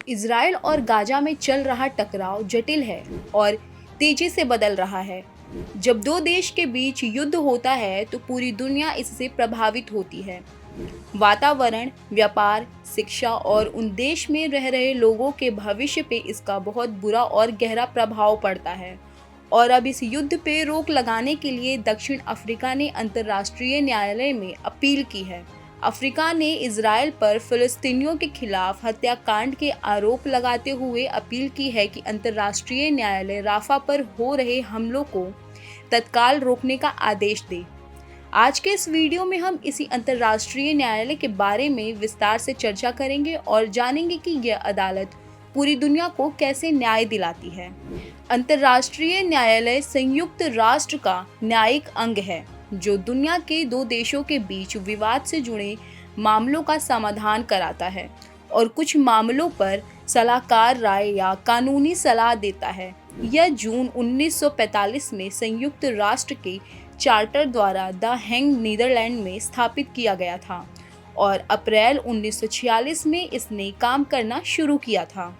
Israel और Gaza में चल रहा टकराव जटिल है और तेजी से बदल रहा है। जब दो देश के बीच युद्ध होता है तो पूरी दुनिया इससे प्रभावित होती है। वातावरण, व्यापार, शिक्षा और उन देश में रह रहे लोगों के भविष्य पे इसका बहुत बुरा और गहरा प्रभाव पड़ता है। और अब इस युद्ध पे रोक लगाने के लिए दक्षिण अफ्रीका ने अंतर्राष्ट्रीय न्यायालय में अपील की है। अफ्रीका ने इजराइल पर फिलिस्तीनियों के खिलाफ हत्याकांड के आरोप लगाते हुए अपील की है कि अंतर्राष्ट्रीय न्यायालय राफा पर हो रहे हमलों को तत्काल रोकने का आदेश दे। आज के इस वीडियो में हम इसी अंतर्राष्ट्रीय न्यायालय के बारे में विस्तार से चर्चा करेंगे और जानेंगे कि यह अदालत पूरी दुनिया को कैसे न्याय दिलाती है। अंतर्राष्ट्रीय न्यायालय संयुक्त राष्ट्र का न्यायिक अंग है जो दुनिया के दो देशों के बीच विवाद से जुड़े मामलों का समाधान कराता है और कुछ मामलों पर सलाहकार राय या कानूनी सलाह देता है। यह जून 1945 में संयुक्त राष्ट्र के चार्टर द्वारा द हेग, नीदरलैंड में स्थापित किया गया था और अप्रैल 1946 में इसने काम करना शुरू किया था।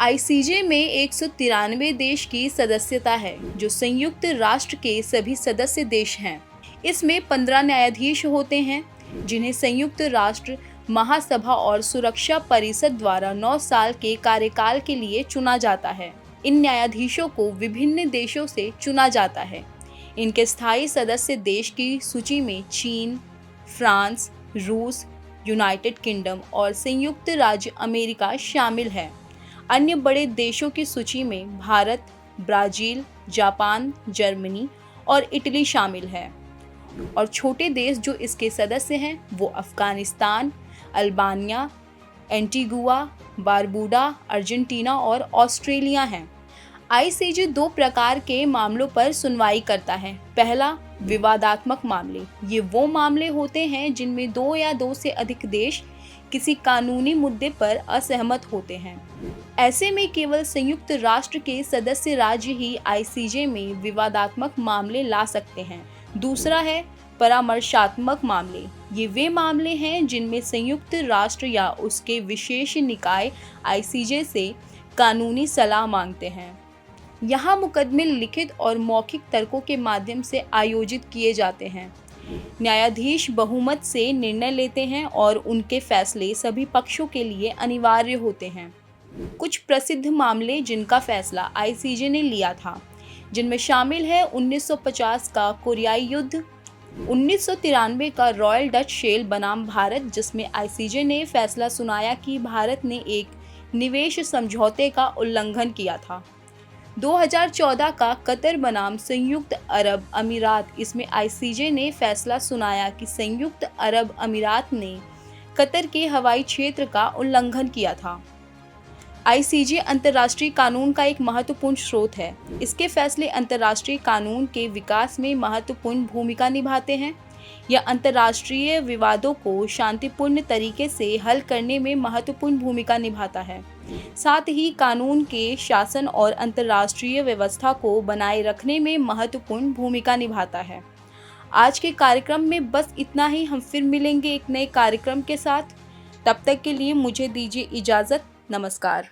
आईसीजे में 193 देश की सदस्यता है जो संयुक्त राष्ट्र के सभी सदस्य देश हैं। इसमें 15 न्यायाधीश होते हैं जिन्हें संयुक्त राष्ट्र महासभा और सुरक्षा परिषद द्वारा 9 साल के कार्यकाल के लिए चुना जाता है। इन न्यायाधीशों को विभिन्न देशों से चुना जाता है। इनके स्थायी सदस्य देश की सूची में चीन, फ्रांस, रूस, यूनाइटेड किंगडम और संयुक्त राज्य अमेरिका शामिल है। अन्य बड़े देशों की सूची में भारत, ब्राज़ील, जापान, जर्मनी और इटली शामिल है और छोटे देश जो इसके सदस्य हैं वो अफगानिस्तान, अल्बानिया, एंटीगुआ, बारबूडा, अर्जेंटीना और ऑस्ट्रेलिया हैं। आईसीजे 2 प्रकार के मामलों पर सुनवाई करता है। पहला, विवादात्मक मामले। ये वो मामले होते हैं जिनमें 2 या 2 से अधिक देश किसी कानूनी मुद्दे पर असहमत होते हैं। ऐसे में केवल संयुक्त राष्ट्र के सदस्य राज्य ही आईसीजे में विवादात्मक मामले ला सकते हैं। दूसरा है परामर्शात्मक मामले। ये वे मामले हैं जिनमें संयुक्त राष्ट्र या उसके विशेष निकाय आईसीजे से कानूनी सलाह मांगते हैं। यहाँ मुकदमे लिखित और मौखिक तर्कों के माध्यम से आयोजित किए जाते हैं। न्यायाधीश बहुमत से निर्णय लेते हैं और उनके फैसले सभी पक्षों के लिए अनिवार्य होते हैं। कुछ प्रसिद्ध मामले जिनका फैसला आईसीजे ने लिया था जिनमें शामिल है 1950 का कोरियाई युद्ध, 1993 का रॉयल डच शेल बनाम भारत जिसमें आईसीजे ने फैसला सुनाया कि भारत ने एक निवेश समझौते का उल्लंघन किया था, 2014 का कतर बनाम संयुक्त अरब अमीरात, इसमें आईसीजे ने फैसला सुनाया कि संयुक्त अरब अमीरात ने कतर के हवाई क्षेत्र का उल्लंघन किया था। आईसीजे अंतर्राष्ट्रीय कानून का एक महत्वपूर्ण स्रोत है। इसके फैसले अंतर्राष्ट्रीय कानून के विकास में महत्वपूर्ण भूमिका निभाते हैं। यह अंतर्राष्ट्रीय विवादों को शांतिपूर्ण तरीके से हल करने में महत्वपूर्ण भूमिका निभाता है। साथ ही कानून के शासन और अंतर्राष्ट्रीय व्यवस्था को बनाए रखने में महत्वपूर्ण भूमिका निभाता है। आज के कार्यक्रम में बस इतना ही। हम फिर मिलेंगे एक नए कार्यक्रम के साथ। तब तक के लिए मुझे दीजिए इजाज़त। नमस्कार।